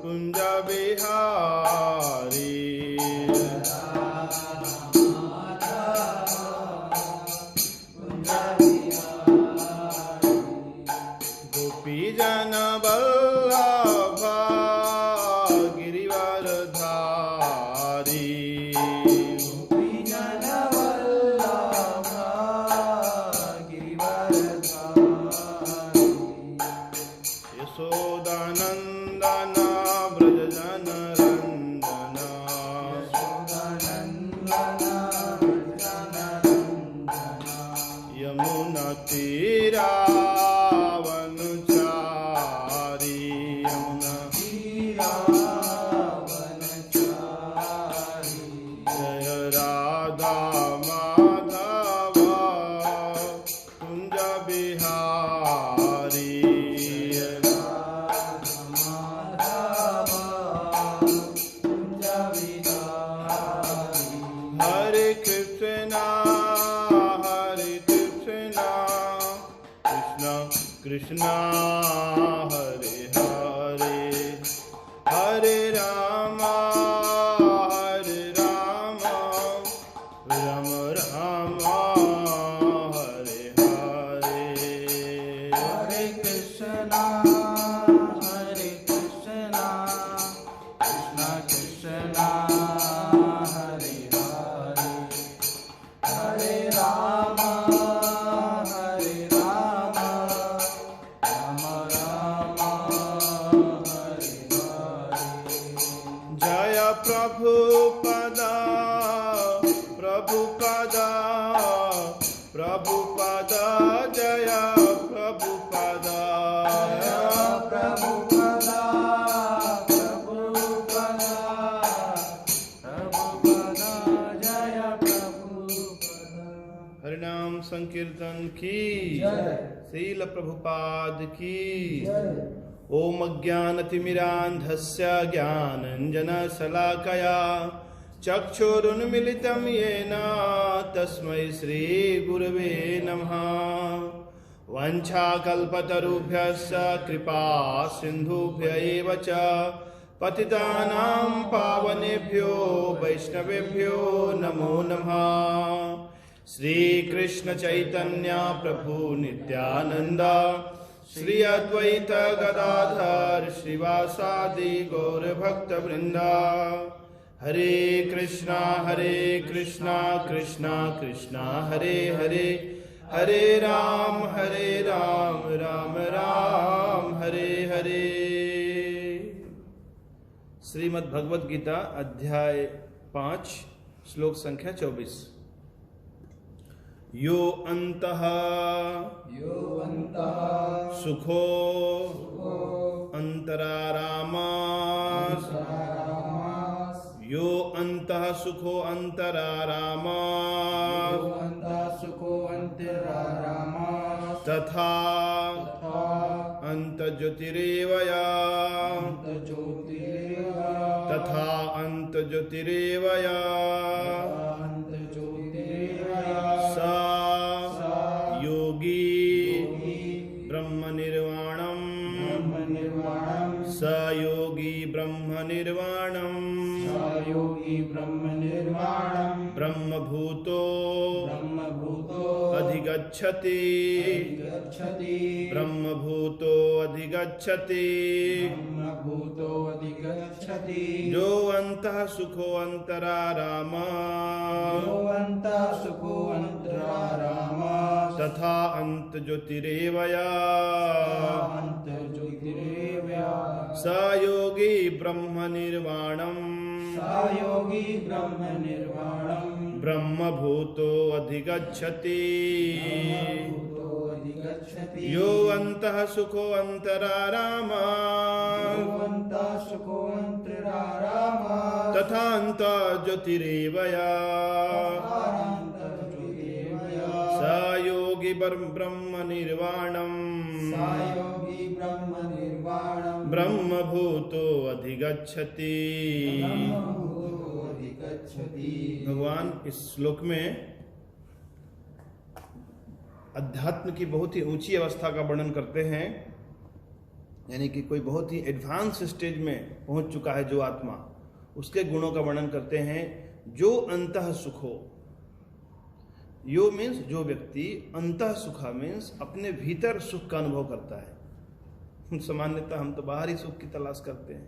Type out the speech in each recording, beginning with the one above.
कुंज बिहारी गोपी जन वल्लभ गिरिवरधारी यशोदानंदन ब्रज जन रंजन यमुना तीरावनचारी यमुना जय राधा माधव कुंज बिहारी हरे कृष्णा कृष्णा हरे हरे हरे राम राम राम हरे हरे हरे कृष्णा कृष्णा कृष्णा हरे हरे हरे राम जय प्रभुपदा प्रभुपदा प्रभुपदा जय प्रभुपदा प्रभुपदा प्रभुपदा प्रभुपदा जय प्रभुपदा। हरिनाम संकीर्तन की जय। श्रील प्रभुपाद की जय। ओम अज्ञानतिमिरान्धस्य ज्ञानञ्जनशलाकया चक्षुरुन्मिलितं येन तस्मै श्रीगुरवे नमः। वाञ्छाकल्पतरुभ्यश्च कृपा सिन्धुभ्य एव च पतितानां पावनेभ्यो वैष्णवेभ्यो नमो नमः। श्रीकृष्ण चैतन्य प्रभु नित्यानंद श्री अद्वैत गदाधर श्रीवासादि गौर भक्त वृंदा। हरे कृष्णा कृष्णा कृष्णा हरे हरे हरे राम राम राम हरे हरे। श्रीमद् भगवद गीता अध्याय 5 श्लोक संख्या 24। यो अंतः सुखो अंतरारामास यो अंतः सुखो अंतरारामास तथा अंतज्योतिरेवया तथा अंतज्योतिरेवया सा योगी ब्रह्म निर्वाणम स योगी ब्रह्म निर्वाणम ब्रह्मभूतो अधिगच्छति ब्रह्मभूतो अधिगच्छति जो अंतः सुखो अंतरारामा तथा अंत ज्योतिरेवया स योगी ब्रह्म निर्वाणम ब्रह्मभूतो अधिगच्छति यो अंतः सुखो अंतरारामा तथा अंत ज्योतिरेवया स योगी ब्रह्म निर्वाणम ब्रह्मभूतो अधिगच्छति। भगवान इस श्लोक में अध्यात्म की बहुत ही ऊंची अवस्था का वर्णन करते हैं। यानी कि कोई बहुत ही एडवांस स्टेज में पहुंच चुका है जो आत्मा, उसके गुणों का वर्णन करते हैं। जो अंतः सुखो, यो मीन्स जो व्यक्ति, अंतः सुखा मीन्स अपने भीतर सुख का अनुभव करता है। सामान्यतः हम तो बाहर ही सुख की तलाश करते हैं।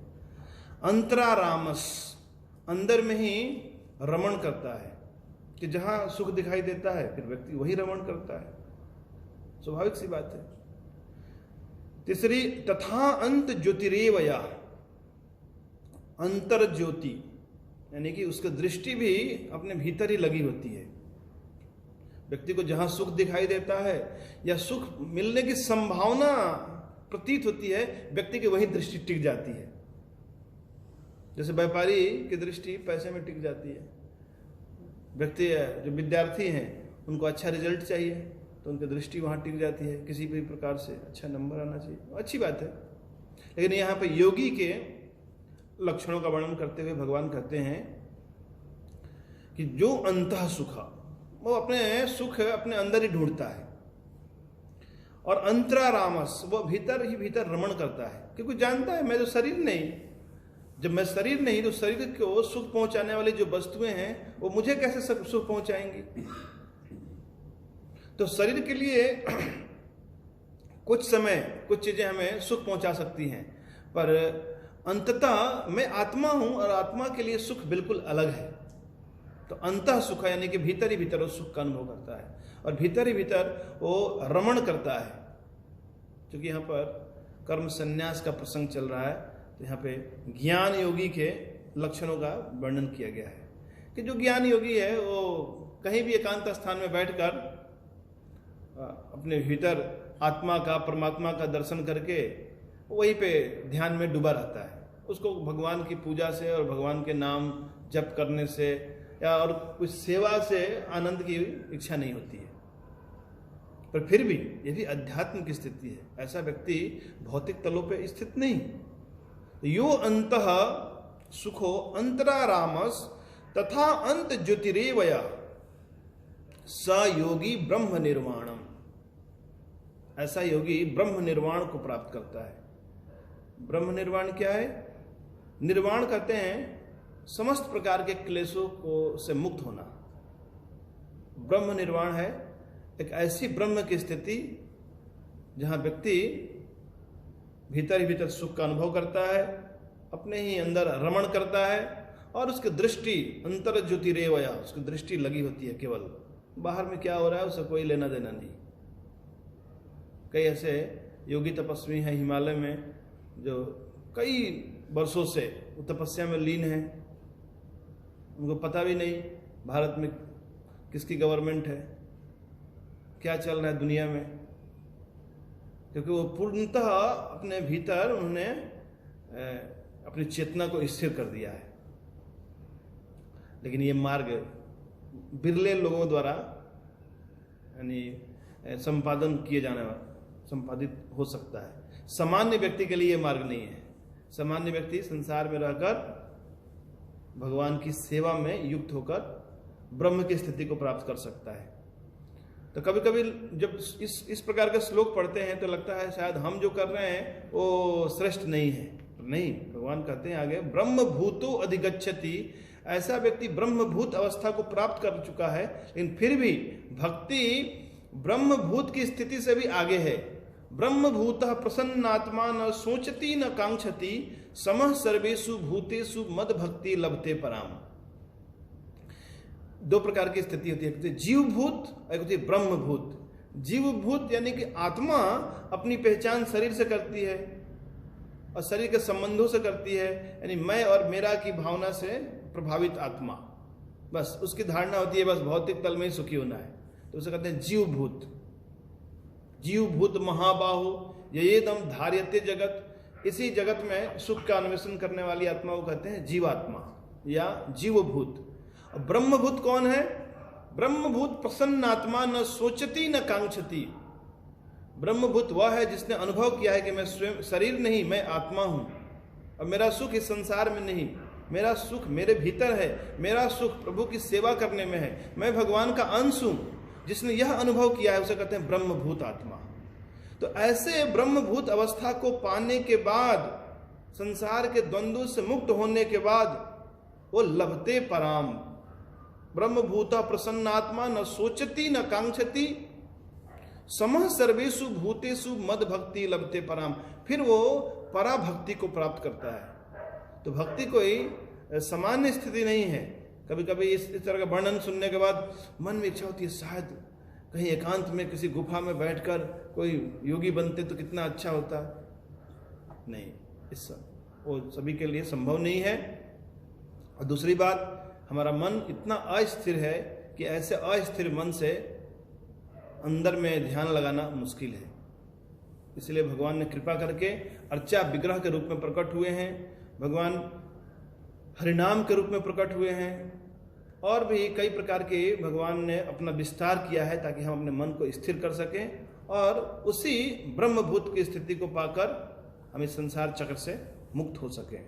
अंतरारामस, अंदर में ही रमण करता है कि जहां सुख दिखाई देता है फिर व्यक्ति वही रमण करता है, स्वाभाविक सी बात है। तीसरी, तथा अंत ज्योतिरेवया, अंतर ज्योति यानी कि उसकी दृष्टि भी अपने भीतर ही लगी होती है। व्यक्ति को जहां सुख दिखाई देता है या सुख मिलने की संभावना प्रतीत होती है, व्यक्ति की वही दृष्टि टिक जाती है। जैसे व्यापारी की दृष्टि पैसे में टिक जाती है। व्यक्ति जो विद्यार्थी हैं उनको अच्छा रिजल्ट चाहिए तो उनकी दृष्टि वहाँ टिक जाती है, किसी भी प्रकार से अच्छा नंबर आना चाहिए, अच्छी बात है। लेकिन यहाँ पे योगी के लक्षणों का वर्णन करते हुए भगवान कहते हैं कि जो अंतः सुखा, वो अपने सुख अपने अंदर ही ढूंढता है, और अंतरारामस, वो भीतर ही भीतर रमण करता है, क्योंकि जानता है मैं तो शरीर नहीं, जब मैं शरीर नहीं तो शरीर को सुख पहुंचाने वाली जो वस्तुएं हैं वो मुझे कैसे सुख पहुंचाएंगी। तो शरीर के लिए कुछ समय कुछ चीजें हमें सुख पहुंचा सकती हैं, पर अंततः मैं आत्मा हूं और आत्मा के लिए सुख बिल्कुल अलग है। तो अंतः सुख यानी कि भीतर ही भीतर वो सुख का अनुभव करता है और भीतर ही भीतर वो रमण करता है। क्योंकि यहाँ पर कर्म संन्यास का प्रसंग चल रहा है, तो यहाँ पे ज्ञान योगी के लक्षणों का वर्णन किया गया है कि जो ज्ञान योगी है वो कहीं भी एकांत स्थान में बैठकर अपने भीतर आत्मा का, परमात्मा का दर्शन करके वहीं पे ध्यान में डूबा रहता है। उसको भगवान की पूजा से और भगवान के नाम जप करने से या और कुछ सेवा से आनंद की इच्छा नहीं होती है। पर फिर भी यदि अध्यात्म की स्थिति है, ऐसा व्यक्ति भौतिक तलों पे स्थित नहीं। यो अंतः सुखो अंतरारामस तथा अंत ज्योतिरेवया स योगी ब्रह्म निर्वाणम, ऐसा योगी ब्रह्म निर्वाण को प्राप्त करता है। ब्रह्म निर्वाण क्या है? निर्वाण कहते हैं समस्त प्रकार के क्लेशों को से मुक्त होना। ब्रह्म निर्वाण है एक ऐसी ब्रह्म की स्थिति जहां व्यक्ति भीतर ही भीतर सुख का अनुभव करता है, अपने ही अंदर रमण करता है और उसकी दृष्टि अंतर ज्योतिरेवया, उसकी दृष्टि लगी होती है केवल, बाहर में क्या हो रहा है उससे कोई लेना देना नहीं। कई ऐसे योगी तपस्वी हैं हिमालय में जो कई वर्षों से तपस्या में लीन हैं, उनको पता भी नहीं भारत में किसकी गवर्नमेंट है, क्या चल रहा है दुनिया में, क्योंकि वो पूर्णतः अपने भीतर उन्होंने अपनी चेतना को स्थिर कर दिया है। लेकिन ये मार्ग बिरले लोगों द्वारा यानी संपादित हो सकता है। सामान्य व्यक्ति के लिए ये मार्ग नहीं है। सामान्य व्यक्ति संसार में रहकर भगवान की सेवा में युक्त होकर ब्रह्म की स्थिति को प्राप्त कर सकता है। तो कभी कभी जब इस प्रकार के श्लोक पढ़ते हैं तो लगता है शायद हम जो कर रहे हैं वो श्रेष्ठ नहीं है। नहीं, भगवान कहते हैं आगे ब्रह्म भूतो अधिगच्छति, ऐसा व्यक्ति ब्रह्मभूत अवस्था को प्राप्त कर चुका है, लेकिन फिर भी भक्ति ब्रह्मभूत की स्थिति से भी आगे है। ब्रह्मभूतः प्रसन्नात्मा न सोचती न कांक्षति, समः सर्वेषु भूतेषु मद भक्ति लभते पराम। दो प्रकार की स्थिति होती है, एक होती है जीवभूत, एक होती है ब्रह्मभूत। जीवभूत यानी कि आत्मा अपनी पहचान शरीर से करती है और शरीर के संबंधों से करती है, यानी मैं और मेरा की भावना से प्रभावित आत्मा, बस उसकी धारणा होती है बस भौतिक तल में ही सुखी होना है, तो उसे कहते हैं जीवभूत। जीवभूत महाबाहु येदम धार्यते जगत, इसी जगत में सुख का अन्वेषण करने वाली आत्मा को कहते हैं जीवात्मा या जीवभूत। ब्रह्मभूत कौन है? ब्रह्मभूत प्रसन्नात्मा न सोचती न कांक्षती। ब्रह्मभूत वह है जिसने अनुभव किया है कि मैं स्वयं शरीर नहीं, मैं आत्मा हूं और मेरा सुख इस संसार में नहीं, मेरा सुख मेरे भीतर है, मेरा सुख प्रभु की सेवा करने में है, मैं भगवान का अंश हूं। जिसने यह अनुभव किया है उसे कहते हैं ब्रह्मभूत आत्मा। तो ऐसे ब्रह्मभूत अवस्था को पाने के बाद, संसार के द्वंद्व से मुक्त होने के बाद, वो लभते पराम। ब्रह्मभूता प्रसन्नात्मा न सोचती न कांक्षति, समः सर्वेषु भूतेषु मद भक्ति लभते पराम। फिर वो पराभक्ति को प्राप्त करता है। तो भक्ति कोई सामान्य स्थिति नहीं है। कभी कभी इस तरह का वर्णन सुनने के बाद मन में इच्छा होती है शायद कहीं एकांत में किसी गुफा में बैठकर कोई योगी बनते तो कितना अच्छा होता। नहीं, वो सभी के लिए संभव नहीं है। और दूसरी बात, हमारा मन इतना अस्थिर है कि ऐसे अस्थिर मन से अंदर में ध्यान लगाना मुश्किल है। इसलिए भगवान ने कृपा करके अर्चा विग्रह के रूप में प्रकट हुए हैं, भगवान हरिनाम के रूप में प्रकट हुए हैं, और भी कई प्रकार के भगवान ने अपना विस्तार किया है ताकि हम अपने मन को स्थिर कर सकें और उसी ब्रह्मभूत की स्थिति को पाकर हम इस संसार चक्र से मुक्त हो सकें।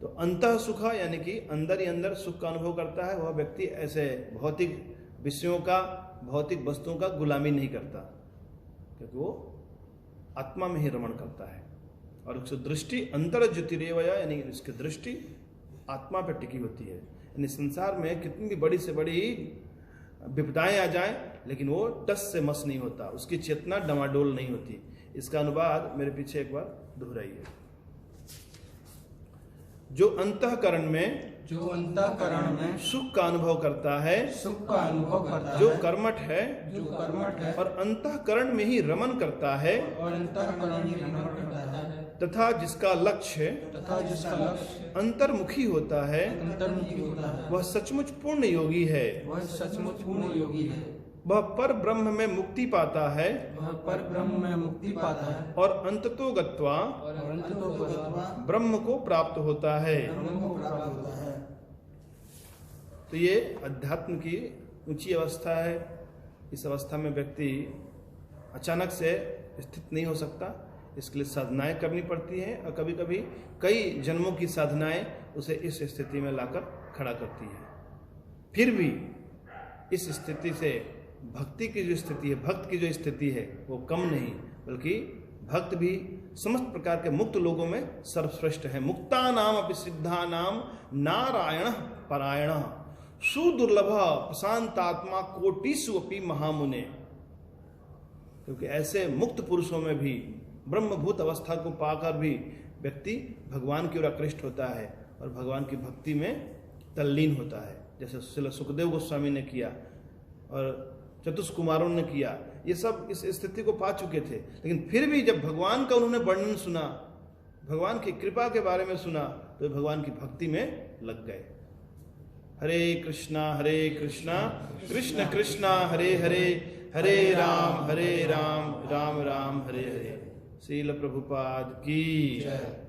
तो अंतः सुख यानी कि अंदर ही अंदर सुख का अनुभव करता है वह व्यक्ति ऐसे भौतिक विषयों का, भौतिक वस्तुओं का गुलामी नहीं करता, क्योंकि वो आत्मा में ही रमण करता है। और उसकी दृष्टि अंतर ज्योतिरेवया यानी इसकी दृष्टि आत्मा पर टिकी होती है। यानी संसार में कितनी भी बड़ी से बड़ी विपदाएं आ जाएं, लेकिन वो टस से मस नहीं होता, उसकी चेतना डमाडोल नहीं होती। इसका अनुवाद मेरे पीछे एक बार दोहराइए। जो अंतःकरण में सुख का अनुभव करता है, जो कर्मठ है, और अंतःकरण में ही रमन करता है, तथा जिसका लक्ष्य अंतर्मुखी होता है, वह सचमुच पूर्ण योगी है। वह पर ब्रह्म में मुक्ति पाता है, और अंततो गत्वा ब्रह्म को प्राप्त होता है। तो ये अध्यात्म की ऊंची अवस्था है। इस अवस्था में व्यक्ति अचानक से स्थित नहीं हो सकता, इसके लिए साधनाएं करनी पड़ती हैं, और कभी कभी कई जन्मों की साधनाएं उसे इस स्थिति में लाकर खड़ा करती है। फिर भी इस स्थिति से भक्ति की जो स्थिति है, भक्त की जो स्थिति है, वो कम नहीं, बल्कि भक्त भी समस्त प्रकार के मुक्त लोगों में सर्वश्रेष्ठ है। मुक्ता नाम अपि सिद्धा नाम नारायण परायण सुदुर्लभ प्रशांतात्मा कोटिषु अपि महामुने। क्योंकि ऐसे मुक्त पुरुषों में भी ब्रह्मभूत अवस्था को पाकर भी व्यक्ति भगवान की ओर आकृष्ट होता है और भगवान की भक्ति में तल्लीन होता है, जैसे श्रील सुखदेव गोस्वामी ने किया और चतुष्कुमारों ने किया। ये सब इस स्थिति को पा चुके थे, लेकिन फिर भी जब भगवान का उन्होंने वर्णन सुना, भगवान की कृपा के बारे में सुना, तो भगवान की भक्ति में लग गए। हरे कृष्णा कृष्ण कृष्णा हरे हरे, हरे राम राम राम हरे हरे। श्रील प्रभुपाद की जय।